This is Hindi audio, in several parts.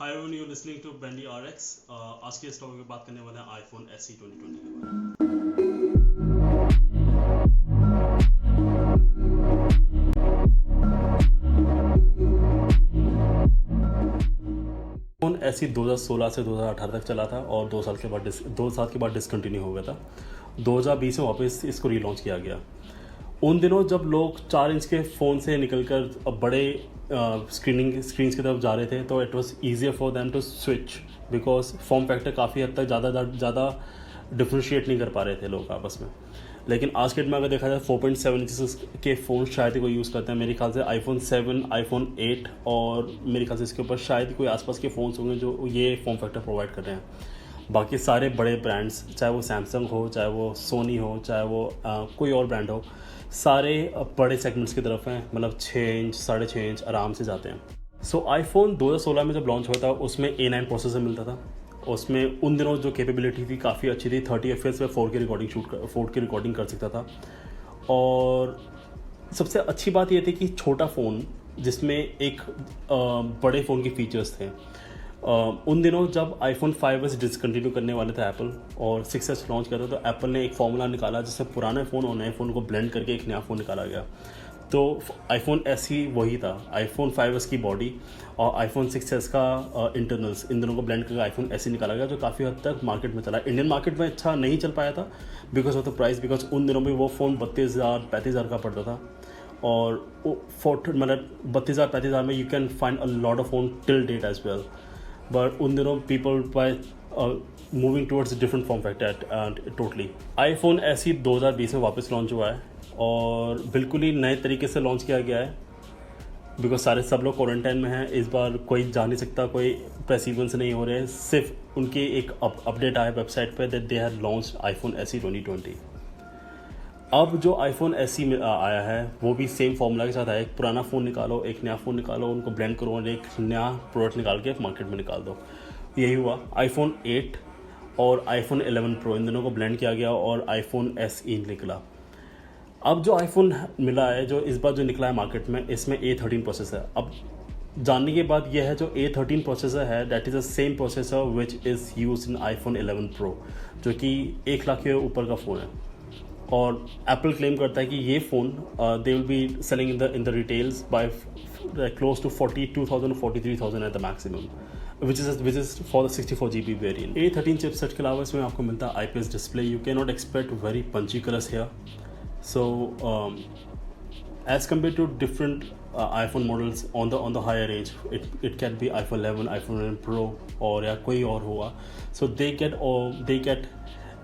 Hi everyone, you listening to bendy RX. आज के इस टॉपिक पे बात करने वाले हैं आईफोन एसई 2020 के बारे में। आईफोन एसई 2016 से 2018 तक चला था और 2 साल के बाद डिसकंटिन्यू हो गया था। 2020 में वापस इसको रीलॉन्च किया गया। उन दिनों जब लोग 4 इंच के फ़ोन से निकलकर अब बड़े स्क्रीन्स की तरफ जा रहे थे, तो it was easier for them to switch because form factor काफ़ी हद तक ज़्यादा डिफ्रेंशिएट नहीं कर पा रहे थे लोग आपस में। लेकिन आज के डेट में अगर देखा जाए 4.7 इंचेस के फ़ोन शायद ही कोई यूज़ करते हैं। मेरे ख्याल से आईफोन 7, आईफोन 8 और मेरे ख्याल से इसके ऊपर शायद ही कोई आसपास के फ़ोन्स होंगे जो ये फॉर्म फैक्टर प्रोवाइड कर रहे हैं। बाकी सारे बड़े ब्रांड्स, चाहे वो सैमसंग हो, चाहे वो सोनी हो, चाहे वो कोई और ब्रांड हो, सारे बड़े सेगमेंट्स की तरफ हैं। मतलब 6 इंच, 6.5 इंच आराम से जाते हैं। सो आईफोन 2016 में जब लॉन्च हुआ था उसमें A9 प्रोसेसर मिलता था। उसमें उन दिनों जो कैपेबिलिटी थी काफ़ी अच्छी थी। 30 FPS में 4K रिकॉर्डिंग कर सकता था। और सबसे अच्छी बात यह थी कि छोटा फ़ोन जिसमें एक बड़े फ़ोन के फीचर्स थे। उन दिनों जब आईफोन 5S डिसकंटिन्यू करने वाले थे एप्पल और 6S लॉन्च कर रहा था, तो एप्पल ने एक फार्मूला निकाला जिससे पुराने फ़ोन और नए फ़ोन को ब्लेंड करके एक नया फ़ोन निकाला गया। तो आईफोन एसई वही था। आईफोन 5S की बॉडी और आईफोन 6S का इंटरनल्स, इन दोनों को ब्लेंड करके आईफोन एसई निकाला गया, जो काफ़ी हद तक मार्केट में चला। इंडियन मार्केट में अच्छा नहीं चल पाया था because of the price, because उन दिनों में वो फ़ोन 32,000-35,000 का पड़ता था। और मतलब 32,000-35,000 में you can find a lot of phone till date as well. But उन दिनों people buy moving towards different form factor totally. IPhone SE 2020 में वापस लॉन्च हुआ है और बिल्कुल ही नए तरीके से लॉन्च किया गया है बिकॉज सब लोग क्वारंटाइन में हैं। इस बार कोई जा नहीं सकता, कोई प्रेस इवेंट्स नहीं हो रहे हैं। सिर्फ उनकी एक अपडेट आया वेबसाइट पे that they have launched iPhone SE 2020। अब जो आईफोन एसई में आया है वो भी सेम फॉर्मूला के साथ आया। एक पुराना फ़ोन निकालो, एक नया फ़ोन निकालो, उनको ब्लेंड करो और एक नया प्रोडक्ट निकाल के मार्केट में निकाल दो। यही हुआ। आईफोन 8 और आईफोन 11 प्रो, इन दोनों को ब्लेंड किया गया और आईफोन एसई निकला। अब जो आईफोन मिला है, जो इस बार जो निकला है मार्केट में, इसमें A13 प्रोसेसर है। अब जानने के बाद यह है, जो A13 प्रोसेसर है that is the same processor which is use in iPhone 11 pro, जो कि 1 लाख के ऊपर का फ़ोन है। और एप्पल क्लेम करता है कि ये phone they will be selling in the retails buy close to 42,000 43,000 at the maximum, which is for the 64 GB variant. A13 chipset के अलावा इसमें आपको मिलता है IPS display. You cannot expect very punchy colors here. So as compared to different iPhone models on the higher range, it can be iPhone 11, iPhone 11 Pro और या कोई और हुआ. So they get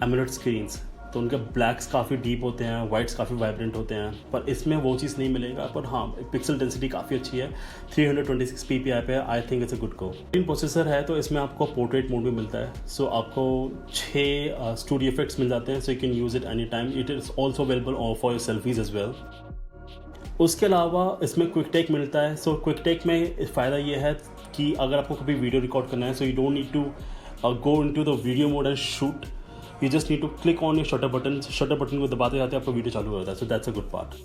AMOLED screens. तो उनके ब्लैक्स काफ़ी डीप होते हैं, वाइट्स काफ़ी वाइब्रेंट होते हैं, पर इसमें वो चीज़ नहीं मिलेगा। पर हाँ, पिक्सल डेंसिटी काफ़ी अच्छी है। 326 ppi पे I think it's a good go. Processor है तो इसमें आपको पोर्ट्रेट मोड भी मिलता है। सो आपको 6 स्टूडियो इफेक्ट्स मिल जाते हैं, so you can use it any time. It is also available for your selfies as well. उसके अलावा इसमें क्विक टेक मिलता है। सो क्विक टेक में फ़ायदा ये है कि अगर आपको कभी वीडियो रिकॉर्ड करना है, so you don't need to go into the video mode and shoot. You just need to click on your shutter button. Shutter button को दबाते जाते आपका वीडियो चालू हो जाता है। So that's a good part.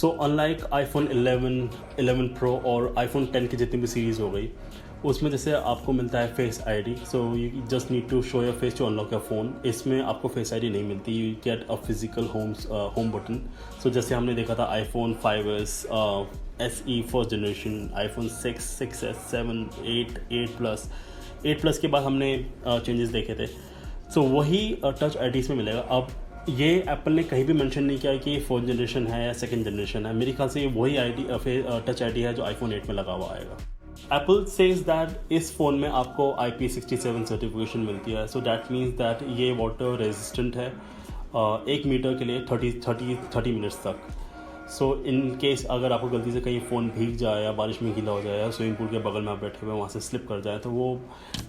So unlike iPhone 11, 11 Pro और iPhone 10 की जितनी भी सीरीज़ हो गई, उसमें जैसे आपको मिलता है Face ID. So you just need to show your face to unlock your phone. इसमें आपको Face ID नहीं मिलती. You get a physical home button. So जैसे हमने देखा था iPhone 5S, SE first generation, iPhone 6, 6S, 7, 8, 8 Plus. 8 Plus के बाद हमने चेंजेस देखे थे। सो वही टच आईडीज़ में मिलेगा। अब ये एप्पल ने कहीं भी मेंशन नहीं किया कि ये 4th जनरेशन है या 2nd जनरेशन है। मेरे ख्याल से ये वही टच आईडी है जो आईफोन 8 में लगा हुआ आएगा। एप्पल सेज दैट इस फ़ोन में आपको IP67 सर्टिफिकेशन मिलती है। सो दैट मीन्स दैट ये वाटर रेजिस्टेंट है 1 मीटर के लिए 30 मिनट्स तक। सो इन केस अगर आपको गलती से कहीं फ़ोन भीग जाए या बारिश में गीला हो जाए या स्विमिंग पूल के बगल में आप बैठे हुए वहाँ से स्लिप कर जाए, तो वो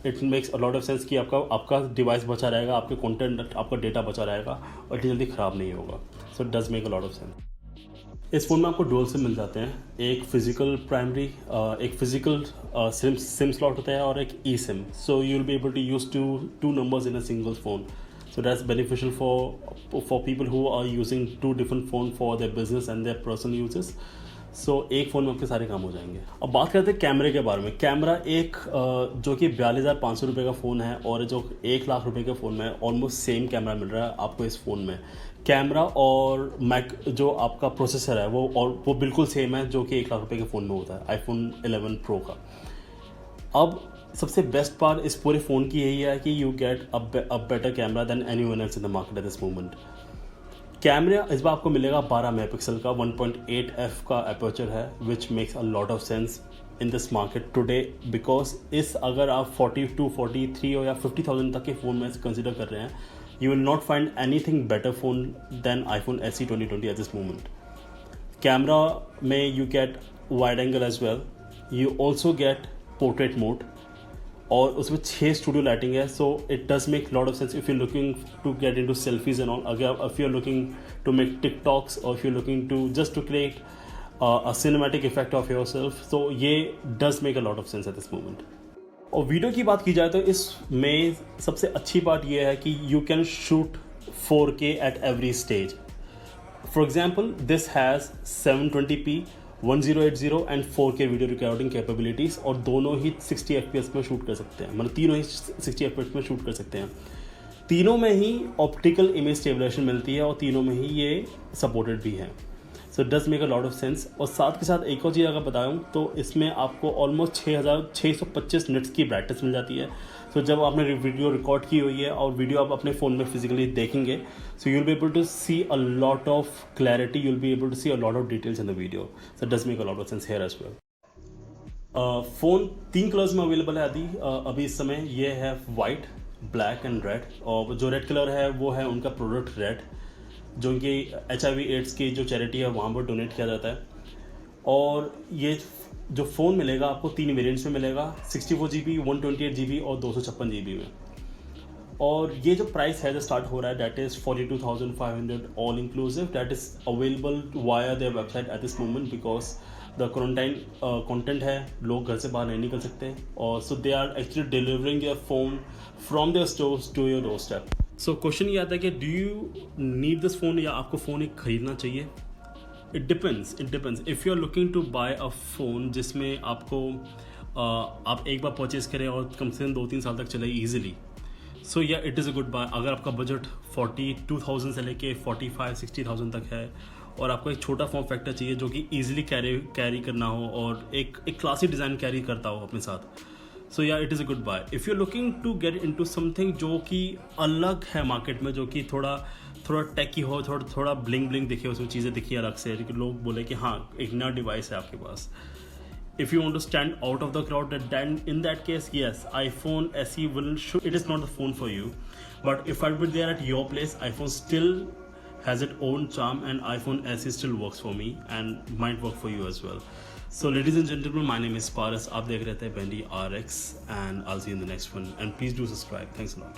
it makes a lot of sense कि आपका डिवाइस बचा रहेगा, आपके कंटेंट, आपका डेटा बचा रहेगा और इतनी जल्दी ख़राब नहीं होगा। So it does make a lot of sense. इस फ़ोन में आपको डुअल सिम मिल जाते हैं। एक फिजिकल प्राइमरी, एक फिजिकल सिम स्लॉट होता है और एक e SIM. So you will be able to use two numbers in a single phone. So that's beneficial for people who are using 2 different phones for their business and their personal uses. सो एक फ़ोन में आपके सारे काम हो जाएंगे। अब बात करते हैं कैमरे के बारे में। कैमरा एक जो कि 42,500 रुपये का फ़ोन है और जो 1,00,000 रुपये के फ़ोन में ऑलमोस्ट सेम कैमरा मिल रहा है आपको इस फ़ोन में। कैमरा और मैक जो आपका प्रोसेसर है वो बिल्कुल सेम है जो कि 1,00,000 रुपये के फ़ोन में होता है iPhone 11 Pro का। अब सबसे बेस्ट पार्ट इस पूरे फ़ोन की यही है कि you get a better camera than anyone else in the market at this moment. Camera इस बार आपको मिलेगा 12 मेगापिक्सल का 1.8 f का अपर्चर है, which makes a lot of sense in this market today, because इस अगर आप 42, 43 या 50,000 तक के फ़ोन में कंसिडर कर रहे हैं, you will not find anything better phone than iPhone SE 2020 at this moment. Camera में you get wide angle as well, you also get portrait mode और उसमें 6 स्टूडियो लाइटिंग है, so it does make lot of sense if you looking to get into selfies and all. अगर if you are looking to make TikToks और if you looking to just to create a cinematic effect of your self, तो ये does make a lot of sense at this moment. और वीडियो की बात की जाए तो इसमें सबसे अच्छी बात यह है कि you can shoot 4K at every stage. For example this has 720p 1080 and 4K video recording capabilities और दोनों ही 60 FPS में शूट कर सकते हैं, मतलब तीनों ही 60 FPS में शूट कर सकते हैं। तीनों में ही ऑप्टिकल इमेज स्टेबलाइजेशन मिलती है और तीनों में ही ये सपोर्टेड भी है, सो does make a lot of sense. और साथ के साथ एक और चीज़ अगर बताऊँ तो इसमें आपको ऑलमोस्ट 6,625 निट्स की ब्राइटनेस मिल जाती है। सो जब आपने वीडियो रिकॉर्ड की हुई है और वीडियो आप अपने फ़ोन में फिजिकली देखेंगे, so you'll be able to see a lot of clarity, you'll be able to see a lot of details in the video, so does make a lot of sense here as well. Phone 3 colours में अवेलेबल है अभी इस समय। ये है वाइट, ब्लैक एंड रेड, और जो रेड कलर है वो है उनका प्रोडक्ट रेड, जो कि HIV एड्स की जो चैरिटी है वहाँ पर डोनेट किया जाता है। और ये जो फ़ोन मिलेगा आपको 3 वेरिएंट्स में मिलेगा, 64GB, 128GB और 256GB में। और ये जो प्राइस है जो स्टार्ट हो रहा है that is 42,500 all inclusive, that is available via their website at this moment, because the quarantine content है, लोग घर से बाहर नहीं निकल सकते, और so they are actually delivering their phone from their stores to your doorstep. So question ये आता है कि do you need this phone, या आपको फ़ोन एक खरीदना चाहिए? It depends. If you are looking to bye a phone जिसमें आपको आप एक बार परचेज़ करें और कम से कम 2-3 साल तक चले easily, so yeah it is a good buy. अगर आपका बजट 42,000 से लेके 45-60,000 तक है और आपको एक छोटा फॉर्म फैक्टर चाहिए जो कि ईजिली कैरी करना हो और एक क्लासी डिज़ाइन कैरी करता हो अपने साथ, so yeah it is a good buy. If you are looking to get into something जो कि अलग है मार्केट में, जो कि थोड़ा टेकी हो, थोड़ा ब्लिंग दिखे, उसमें चीज़ें दिखी अलग से, कि लोग बोले कि हाँ एक नया डिवाइस है आपके पास। If you want to stand out of the crowd, then in that case, yes, iPhone SE it is not the phone for you. But if I were there at your place, iPhone still has its own charm, and iPhone SE still works for me and might work for you as well. So ladies and gentlemen, my name is Paras. आप देख रहे थे Bendy RX, and I'll see you in the next one. And please do subscribe. Thanks a lot.